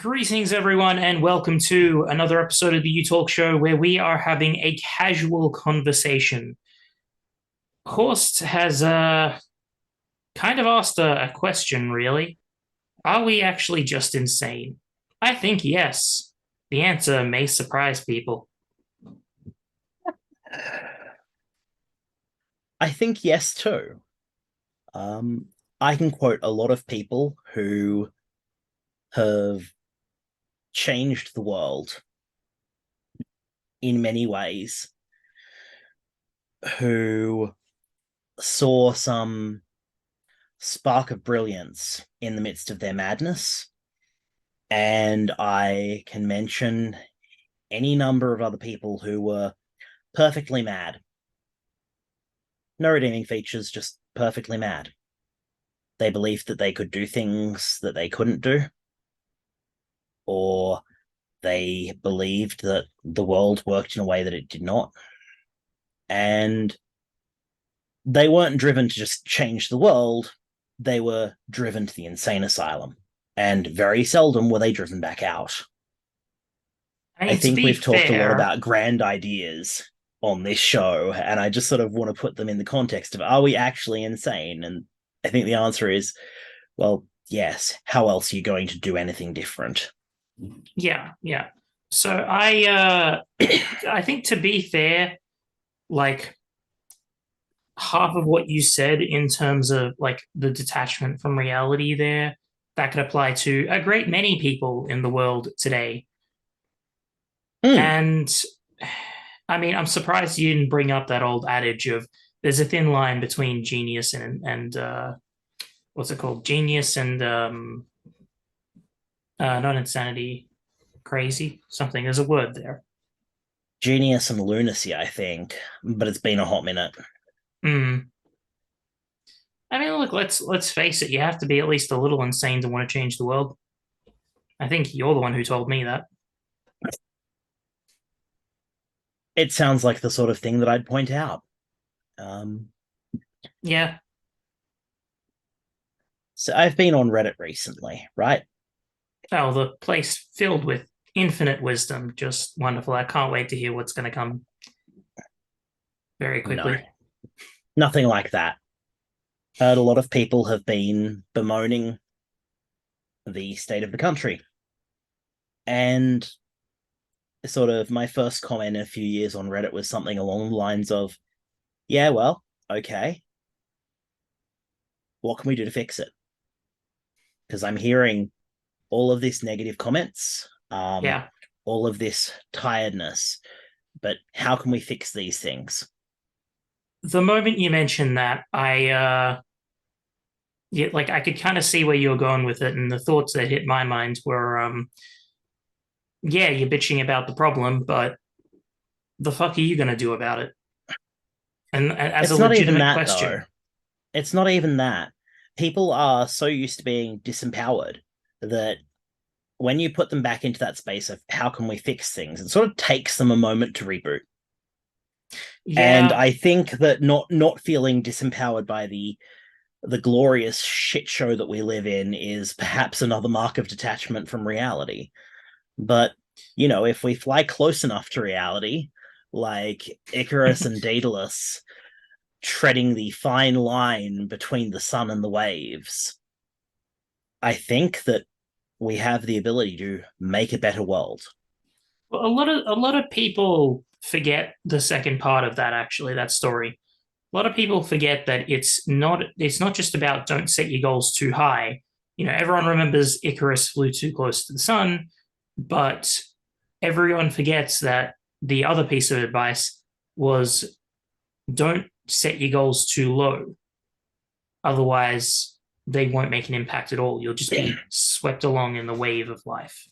Greetings, everyone, and welcome to another episode of the U Talk Show where we are having a casual conversation. Horst has kind of asked a question, really. Are we actually just insane? I think yes. The answer may surprise people. I think yes too. Um, I can quote a lot of people who have changed the world in many ways, who saw some spark of brilliance in the midst of their madness. And I can mention any number of other people who were perfectly mad. No redeeming features, just perfectly mad. They believed that they could do things that they couldn't do, or they believed that the world worked in a way that it did not. And they weren't driven to just change the world, they were driven to the insane asylum. And very seldom were they driven back out. I I mean, to think be we've talked a lot fair, about grand ideas on this show, and I just sort of want to put them in the context of, are we actually insane? And I think the answer is, well, yes. How else are you going to do anything different? yeah. So I think to be fair, like half of what you said in terms of like the detachment from reality there, that could apply to a great many people in the world today. Mm, And I mean, I'm surprised you didn't bring up that old adage of there's a thin line between genius and what's it called? Genius and not insanity, crazy, something. There's a word there. genius and lunacy, I think, but it's been a hot minute. Mm. I mean, look, let's face it. You have to be at least a little insane to want to change the world. I think you're the one who told me that. It sounds like the sort of thing that I'd point out. Um, Yeah. so I've been on Reddit recently, right? Oh, the place filled with infinite wisdom. Just wonderful. I can't wait to hear what's going to come very No, quickly. nothing like that. Heard a lot of people have been bemoaning the state of the country. And sort of my first comment in a few years on Reddit was something along the lines of, yeah, well, okay. What can we do to fix it? Because I'm hearing all of this negative comments, Yeah. all of this tiredness. But how can we fix these things? The moment you mentioned that, yeah, like I could kind of see where you're going with it, and the thoughts that hit my mind were, yeah, you're bitching about the problem, but the fuck are you going to do about it? And as a It's not even legitimate that, though. question. It's not even that. People are so used to being disempowered that when you put them back into that space of how can we fix things, it sort of takes them a moment to reboot. And Yeah, I think that not feeling disempowered by the glorious shit show that we live in is perhaps another mark of detachment from reality. But if we fly close enough to reality, like Icarus and Daedalus treading the fine line between the sun and the waves, I think that we have the ability to make a better world. well, a lot of people forget the second part of that. Actually, that story. A lot of people forget that it's not just about don't set your goals too high. Everyone remembers Icarus flew too close to the sun, but everyone forgets that the other piece of advice was don't set your goals too low. Otherwise, they won't make an impact at all. You'll just be swept along in the wave of life.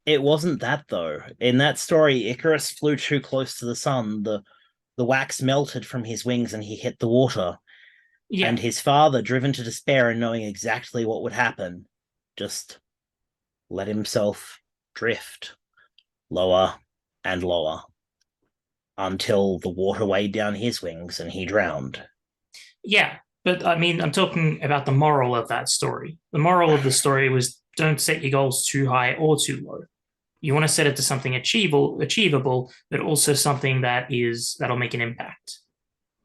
It wasn't that though. In that story, Icarus flew too close to the sun. The wax melted from his wings and he hit the water. Yeah, And his father, driven to despair and knowing exactly what would happen, just let himself drift lower and lower until the water weighed down his wings and he drowned. yeah. But I mean, I'm talking about the moral of that story. The moral of the story was don't set your goals too high or too low. You want to set it to something achievable, but also something that'll make an impact.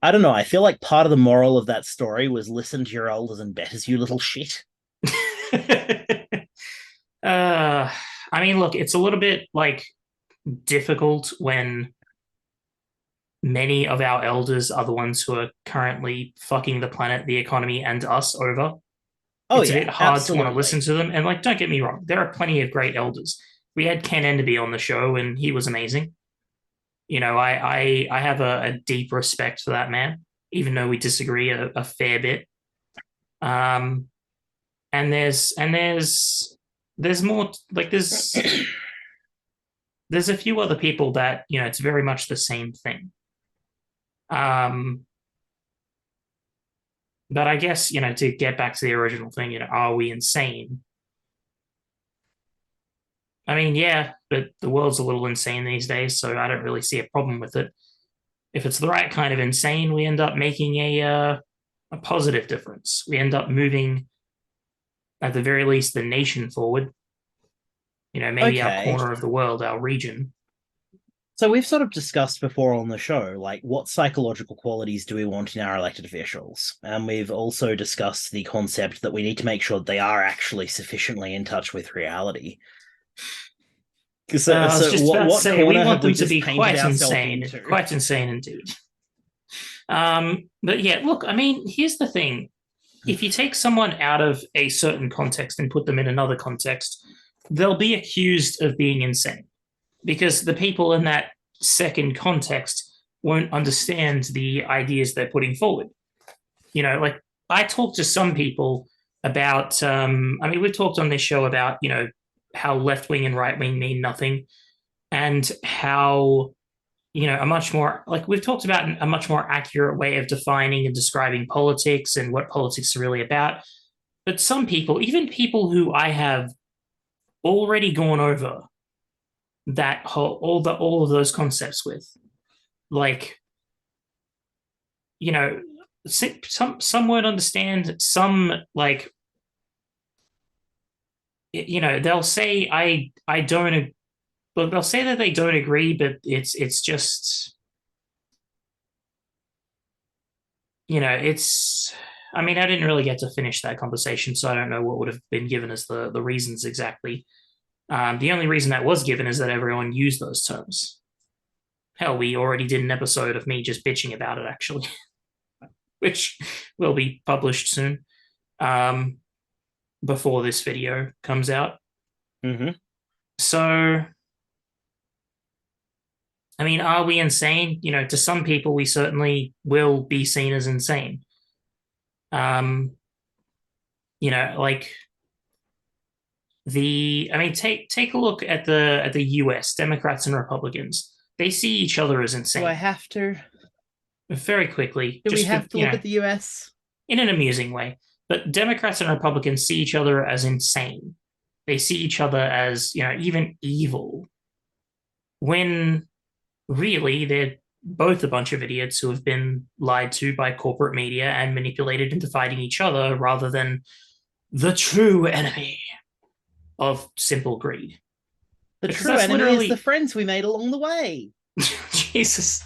I don't know. I feel like part of the moral of that story was listen to your elders and betters, you little shit. I mean, look, it's a little bit like difficult when many of our elders are the ones who are currently fucking the planet, the economy, and us over. Oh It's a yeah, bit hard to want to listen absolutely. to them. And like, don't get me wrong, there are plenty of great elders. We had Ken Enderby on the show, and he was amazing. You know, I have a deep respect for that man, even though we disagree a fair bit. Um, and there's more like there's a few other people that it's very much the same thing. Um, but I guess to get back to the original thing, are we insane? I mean, yeah, but the world's a little insane these days, so I don't really see a problem with it. If it's the right kind of insane, we end up making a positive difference. We end up moving, at the very least, the nation forward. Maybe our Okay. corner of the world, our region. So we've sort of discussed before on the show, like what psychological qualities do we want in our elected officials? And we've also discussed the concept that we need to make sure they are actually sufficiently in touch with reality. So, I was so just what about to what say we corner have want we them to just be painted ourselves into? quite insane indeed. But yeah, look, I mean, here's the thing: if you take someone out of a certain context and put them in another context, they'll be accused of being insane because the people in that second context won't understand the ideas they're putting forward. Like I talk to some people about, I mean, we've talked on this show about, how left wing and right wing mean nothing and how, a much more, like we've talked about a much more accurate way of defining and describing politics and what politics are really about. But some people, even people who I have already gone over that whole all of those concepts with, like some won't understand, some like they'll say I don't, but they'll say that they don't agree, but it's just it's, I mean, I didn't really get to finish that conversation, so I don't know what would have been given as the reasons exactly. The only reason that was given is that everyone used those terms. Hell, we already did an episode of me just bitching about it, actually, which will be published soon, before this video comes out. Mm-hmm. So, I mean, are we insane? To some people, we certainly will be seen as insane. Um, like I mean, take a look at the U.S. Democrats and Republicans. They see each other as Do I insane have to? very quickly, Do we just for, have to look at the US? in an amusing way. But Democrats and Republicans see each other as insane. They see each other as even evil, when really they're both a bunch of idiots who have been lied to by corporate media and manipulated into fighting each other rather than the true enemy of simple greed. The Because true that's enemy is the literally friends we made along the way. Jesus.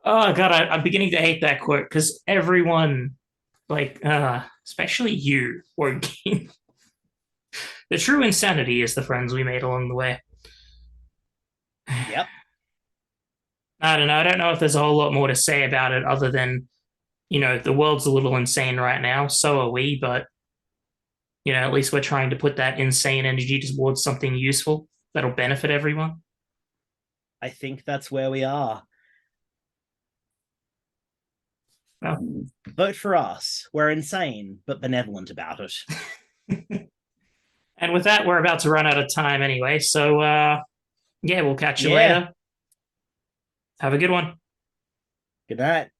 Oh god, I'm beginning to hate that quote because everyone, like, especially you, Orgy. The true insanity is the friends we made along the way. Yep. I don't know. I don't know if there's a whole lot more to say about it other than, the world's a little insane right now. So are we, but, at least we're trying to put that insane energy towards something useful that'll benefit everyone. I think that's where we are. Well, Vote for us. We're insane, but benevolent about it. and with that, we're about to run out of time anyway. So, yeah, we'll catch you Yeah. later. Have a good one. Good night.